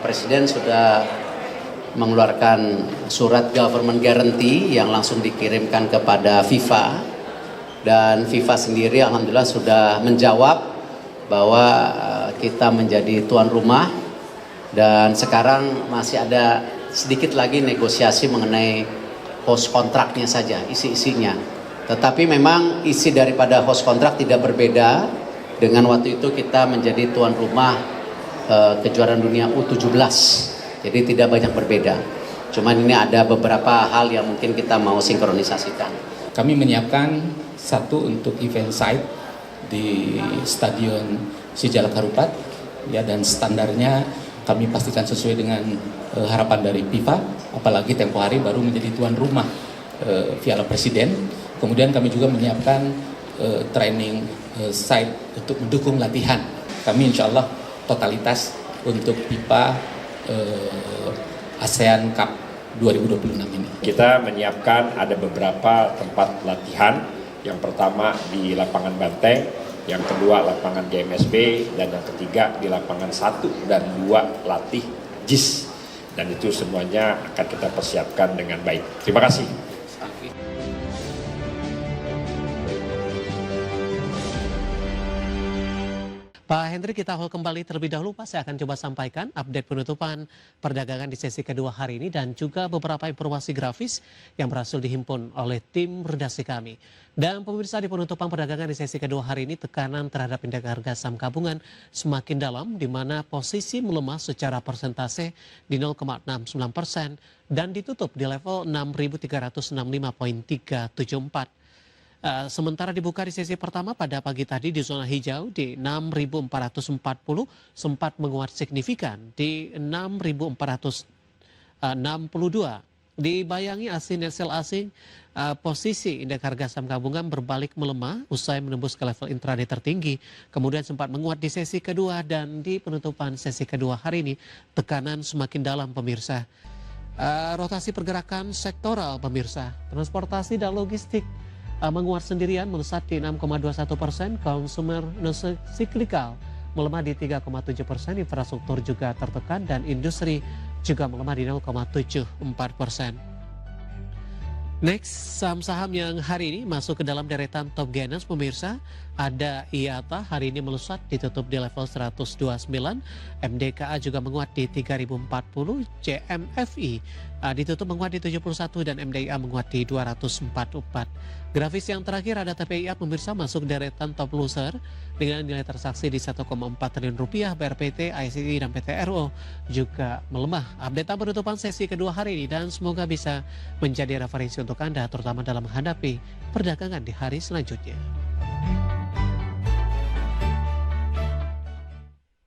Bapak Presiden sudah mengeluarkan surat government guarantee yang langsung dikirimkan kepada FIFA, dan FIFA sendiri alhamdulillah sudah menjawab bahwa kita menjadi tuan rumah, dan sekarang masih ada sedikit lagi negosiasi mengenai host kontraknya saja, isi-isinya. Tetapi memang isi daripada host kontrak tidak berbeda dengan waktu itu kita menjadi tuan rumah kejuaraan dunia U17. Jadi tidak banyak berbeda. Cuman ini ada beberapa hal yang mungkin kita mau sinkronisasikan. Kami menyiapkan satu untuk event site di Stadion Sijalak Harupat, ya, dan standarnya kami pastikan sesuai dengan harapan dari FIFA, apalagi tempo hari baru menjadi tuan rumah Piala Presiden. Kemudian kami juga menyiapkan training site untuk mendukung latihan. Kami insya Allah totalitas untuk FIFA ASEAN Cup 2026 ini. Kita menyiapkan ada beberapa tempat latihan. Yang pertama di lapangan Banteng, yang kedua lapangan GMSB, dan yang ketiga di lapangan 1 dan 2 latih JIS. Dan itu semuanya akan kita persiapkan dengan baik. Terima kasih. Pak Hendri, kita hold kembali terlebih dahulu Pak. Saya akan coba sampaikan update penutupan perdagangan di sesi kedua hari ini dan juga beberapa informasi grafis yang berhasil dihimpun oleh tim redaksi kami. Dan pemirsa, di penutupan perdagangan di sesi kedua hari ini tekanan terhadap indeks harga saham gabungan semakin dalam, di mana posisi melemah secara persentase di 0,69% dan ditutup di level 6.365,374. Sementara dibuka di sesi pertama pada pagi tadi di zona hijau di 6.440, sempat menguat signifikan di 6.462. Dibayangi asing net sell asing, posisi indeks harga saham gabungan berbalik melemah usai menembus ke level intraday tertinggi. Kemudian sempat menguat di sesi kedua, dan di penutupan sesi kedua hari ini tekanan semakin dalam pemirsa. Rotasi pergerakan sektoral pemirsa, transportasi dan logistik menguat sendirian melesat di 6,21%, consumer non-cyclical melemah di 3,7%, infrastruktur juga tertekan dan industri juga melemah di 0,74%. Next, saham-saham yang hari ini masuk ke dalam deretan top gainers pemirsa, ada IATA hari ini melesat ditutup di level 129, MDKA juga menguat di 3040, CMFI ditutup menguat di 71 dan MDIA menguat di 244. Grafis yang terakhir ada TPIA pemirsa masuk deretan top loser dengan nilai transaksi di 1,4 triliun rupiah. BRPT, ICI dan PTRO juga melemah. Update penutupan sesi kedua hari ini dan semoga bisa menjadi referensi untuk Anda terutama dalam menghadapi perdagangan di hari selanjutnya.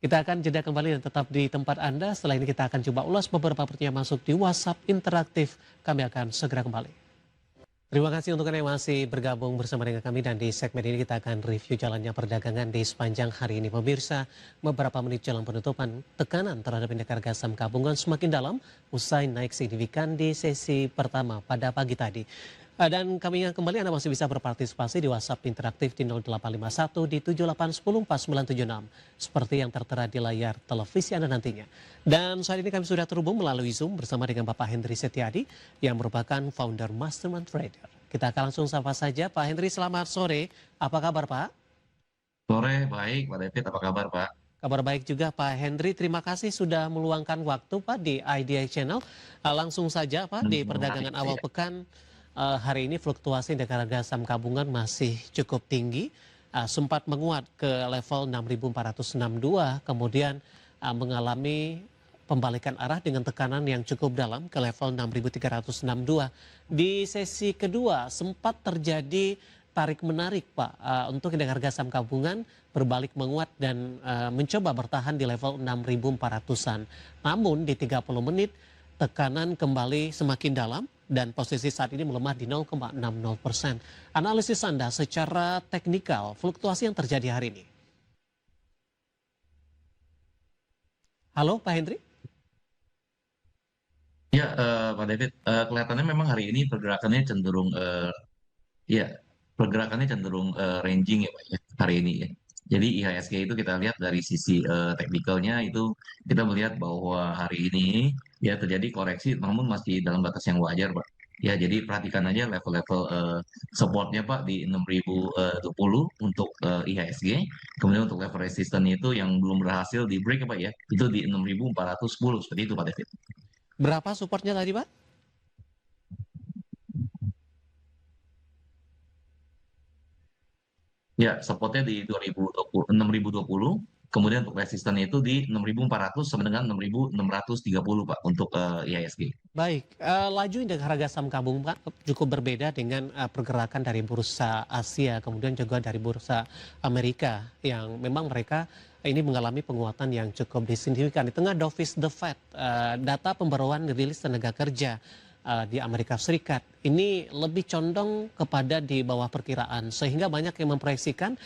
Kita akan jeda kembali dan tetap di tempat Anda. Setelah ini kita akan coba ulas beberapa pertanyaan masuk di WhatsApp interaktif. Kami akan segera kembali. Terima kasih untuk Anda yang masih bergabung bersama dengan kami, dan di segmen ini kita akan review jalannya perdagangan di sepanjang hari ini. Pemirsa, beberapa menit jelang penutupan, tekanan terhadap indeks harga saham gabungan semakin dalam usai naik signifikan di sesi pertama pada pagi tadi. Dan kami yang kembali, Anda masih bisa berpartisipasi di WhatsApp interaktif di 0851 di 78104976 seperti yang tertera di layar televisi Anda nantinya. Dan saat ini kami sudah terhubung melalui Zoom bersama dengan Bapak Hendri Setiadi yang merupakan founder Mastermind Trader. Kita akan langsung sapa saja. Pak Hendri, selamat sore. Apa kabar Pak? Sore, baik Pak David, apa kabar Pak? Kabar baik juga Pak Hendri, terima kasih sudah meluangkan waktu Pak di IDI Channel. Langsung saja Pak, di perdagangan awal pekan hari ini fluktuasi indeks harga saham gabungan masih cukup tinggi, sempat menguat ke level 6.462, kemudian mengalami pembalikan arah dengan tekanan yang cukup dalam ke level 6.362. Di sesi kedua sempat terjadi tarik-menarik Pak, untuk indeks harga saham gabungan berbalik menguat dan mencoba bertahan di level 6.400-an. Namun di 30 menit tekanan kembali semakin dalam dan posisi saat ini melemah di 0,60%. Analisis Anda secara teknikal fluktuasi yang terjadi hari ini. Halo Pak Hendri. Ya Pak David, kelihatannya memang hari ini pergerakannya cenderung ranging ya Pak ya hari ini ya. Jadi IHSG itu kita lihat dari sisi teknikalnya itu kita melihat bahwa hari ini ya terjadi koreksi namun masih dalam batas yang wajar Pak. Ya jadi perhatikan aja level-level supportnya Pak di 6020 untuk IHSG. Kemudian untuk level resistance itu yang belum berhasil di break ya Pak ya, itu di 6410 seperti itu Pak David. Berapa supportnya tadi, Pak? Ya, supportnya di 2020, 6020, kemudian untuk resisten itu di 6400 sama dengan 6630 Pak untuk IHSG. Baik, laju indeks harga saham gabungan Pak, cukup berbeda dengan pergerakan dari bursa Asia, kemudian juga dari bursa Amerika yang memang mereka ini mengalami penguatan yang cukup signifikan. Di tengah dovish the Fed, data pembaruan rilis tenaga kerja di Amerika Serikat ini lebih condong kepada di bawah perkiraan, sehingga banyak yang memproyeksikan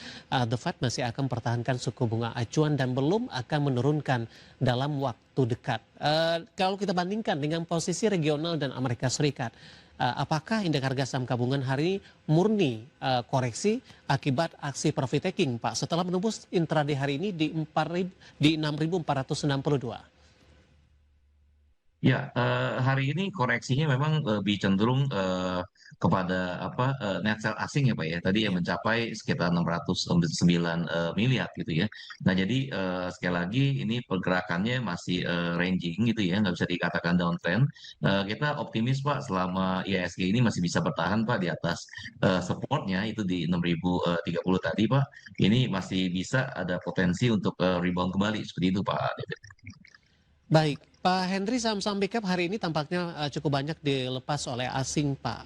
the Fed masih akan mempertahankan suku bunga acuan dan belum akan menurunkan dalam waktu dekat. Kalau kita bandingkan dengan posisi regional dan Amerika Serikat, apakah indeks harga saham gabungan hari ini murni koreksi akibat aksi profit taking, Pak, setelah menembus intraday hari ini di 6.462? Ya, hari ini koreksinya memang lebih cenderung kepada net sell asing ya Pak ya. Tadi yang Ya. mencapai sekitar 609 miliar gitu ya. Nah jadi sekali lagi ini pergerakannya masih ranging gitu ya, nggak bisa dikatakan downtrend. Kita optimis Pak selama IHSG ini masih bisa bertahan Pak di atas supportnya itu di 6030 tadi Pak. Ini masih bisa ada potensi untuk rebound kembali seperti itu Pak David. Baik, Pak Henry, saham-saham big cap hari ini tampaknya cukup banyak dilepas oleh asing, Pak.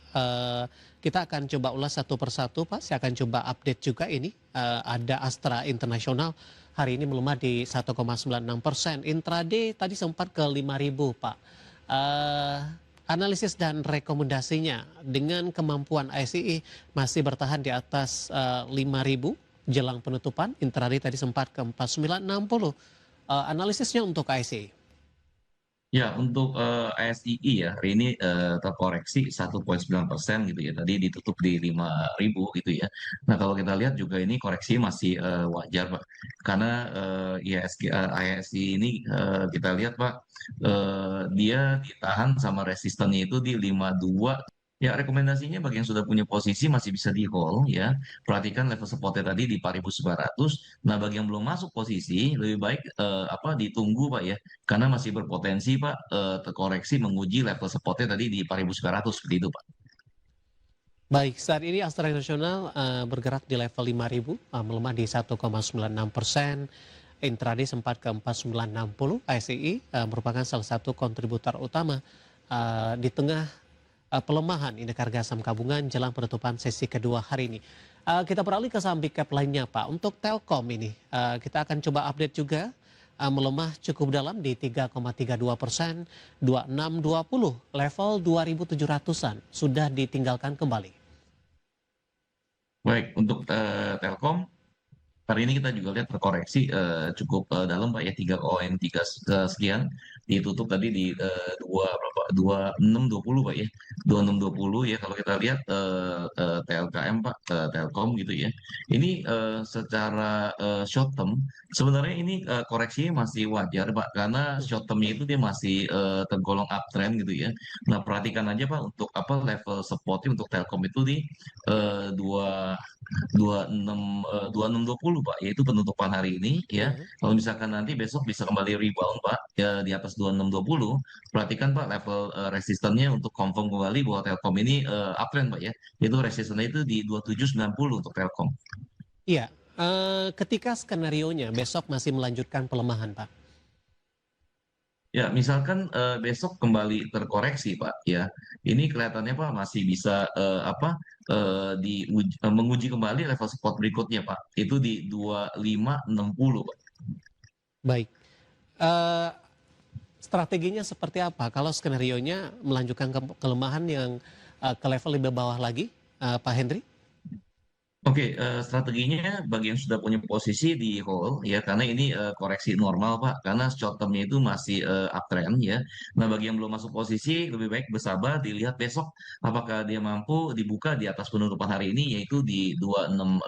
Kita akan coba ulas satu persatu, Pak. Saya akan coba update juga ini. Ada Astra Internasional hari ini melemah di 1,96%. Intraday tadi sempat ke 5.000, Pak. Analisis dan rekomendasinya dengan kemampuan ICE masih bertahan di atas 5.000 jelang penutupan. Intraday tadi sempat ke 4960. Analisisnya untuk ICE. Ya, untuk ASII ya, hari ini terkoreksi 1,9% gitu ya. Tadi ditutup di 5.000 gitu ya. Nah, kalau kita lihat juga ini koreksi masih wajar, Pak. Karena IHSG, IHSG ini kita lihat, Pak, dia ditahan sama resistennya itu di 52. Ya, rekomendasinya bagi yang sudah punya posisi masih bisa di hold ya. Perhatikan level supportnya tadi di 4.900. Nah, bagi yang belum masuk posisi, lebih baik ditunggu, Pak ya, karena masih berpotensi Pak terkoreksi menguji level supportnya tadi di 4.900 seperti itu Pak. Baik, saat ini Astra Internasional bergerak di level 5.000, melemah di 1,96%. Intraday sempat ke 4960. ICI merupakan salah satu kontributor utama di tengah pelemahan indeks harga saham gabungan jelang penutupan sesi kedua hari ini. Kita beralih ke saham big cap lainnya, Pak. Untuk Telkom ini, kita akan coba update juga. Melemah cukup dalam di 3,32%, 2620, level 2.700-an sudah ditinggalkan kembali. Baik, untuk Telkom hari ini kita juga lihat terkoreksi cukup dalam Pak ya, 3,3 sekian, ditutup tadi di 2620 Pak ya, 2620 ya. Kalau kita lihat TLKM Pak, Telkom gitu ya, ini secara short term sebenarnya ini koreksinya masih wajar Pak, karena short termnya itu dia masih tergolong uptrend gitu ya. Nah, perhatikan aja Pak untuk apa level supportnya untuk Telkom itu di dua 2620 Pak, yaitu penutupan hari ini ya. Mhm. Kalau misalkan nanti besok bisa kembali rebound Pak ya, di atas 2620, perhatikan Pak level resistennya untuk confirm kembali bahwa Telkom ini uptrend Pak ya. Itu resistennya itu di 2790 untuk Telkom. Iya, ketika skenarionya besok masih melanjutkan pelemahan, Pak. Ya, misalkan besok kembali terkoreksi, Pak, ya, ini kelihatannya Pak masih bisa menguji kembali level support berikutnya, Pak. Itu di 2560, Pak. Baik, eh, strateginya seperti apa kalau skenarionya melanjutkan kelemahan yang ke level lebih bawah lagi, Pak Henry? Oke, strateginya bagi yang sudah punya posisi di hold ya, karena ini koreksi normal Pak, karena short termnya itu masih uptrend ya. Nah bagi yang belum masuk posisi lebih baik bersabar, dilihat besok apakah dia mampu dibuka di atas penutupan hari ini, yaitu di 26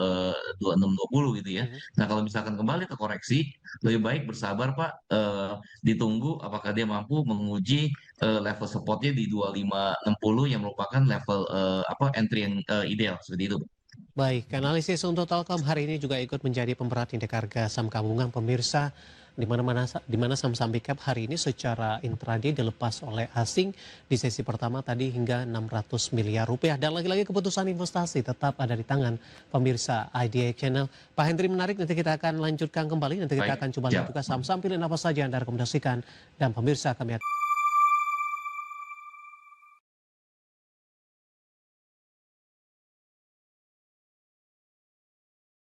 26.20 gitu ya. Mhm. Nah kalau misalkan kembali ke koreksi, lebih baik bersabar Pak, ditunggu apakah dia mampu menguji level supportnya di 25.60 yang merupakan level entry yang ideal seperti itu. Baik, analisis untuk Telkom hari ini juga ikut menjadi pemberat indeks harga saham gabungan pemirsa di mana saham-saham big cap hari ini secara intraday dilepas oleh asing di sesi pertama tadi hingga 600 miliar rupiah. Dan lagi-lagi keputusan investasi tetap ada di tangan pemirsa IDA Channel. Pak Hendri menarik, nanti kita akan lanjutkan kembali, nanti kita Baik, akan coba lihat siap. juga saham-saham pilihan apa saja yang Anda rekomendasikan dan pemirsa kami akan